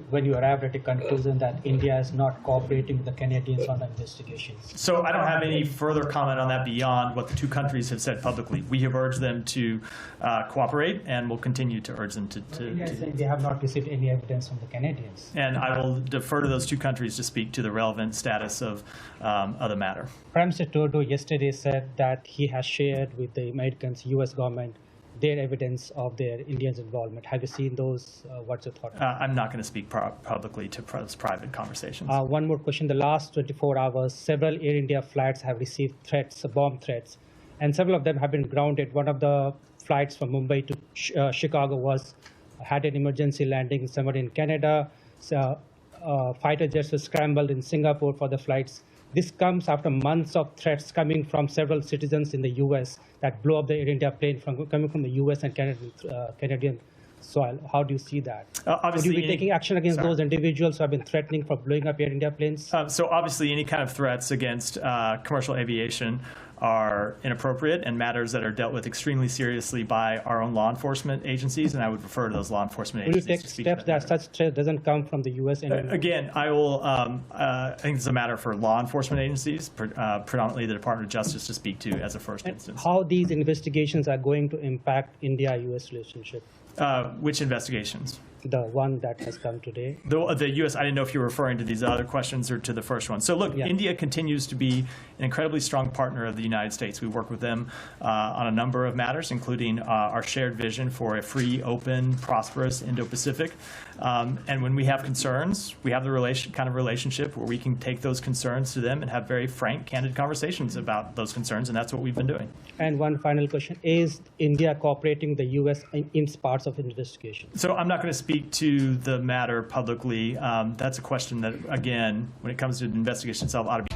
when you arrived at a conclusion that India is not cooperating with the Canadians on the investigations? So I don't have any further comment on that beyond what the two countries have said publicly. We have urged them to cooperate, and will continue to urge them to. India is saying they have not received any evidence from the Canadians. And I will defer to those two countries to speak to the relevant status of the matter. Prime Minister Trudeau yesterday said that he has shared with the Americans, U.S. government, their evidence of their Indians' involvement. Have you seen those? What's your thought? I'm not going to speak publicly to those private conversations. One more question. The last 24 hours, several Air India flights have received threats, bomb threats, and several of them have been grounded. One of the flights from Mumbai to Chicago had an emergency landing somewhere in Canada. Fighter jets were scrambled in Singapore for the flights. This comes after months of threats coming from several citizens in the U.S. that blew up the Air India plane coming from the U.S. and Canadian soil. How do you see that? Would you be taking action against those individuals who have been threatening for blowing up Air India planes? So obviously any kind of threats against commercial aviation are inappropriate and matters that are dealt with extremely seriously by our own law enforcement agencies, and I would refer to those law enforcement agencies. Will you take steps that such threat doesn't come from the U.S.? Again, I will. I think it's a matter for law enforcement agencies, predominantly the Department of Justice, to speak to as a first instance. How these investigations are going to impact India-U.S. relationship? Which investigations? The one that has come today. The U.S., I didn't know if you were referring to these other questions or to the first one. So look, India continues to be an incredibly strong partner of the United States. We work with them on a number of matters, including our shared vision for a free, open, prosperous Indo-Pacific. And when we have concerns, we have the kind of relationship where we can take those concerns to them and have very frank, candid conversations about those concerns, and that's what we've been doing. And one final question. Is India cooperating with the U.S. in parts of investigation? So I'm not going to speak to the matter publicly. That's a question that, again, when it comes to the investigation itself, ought to be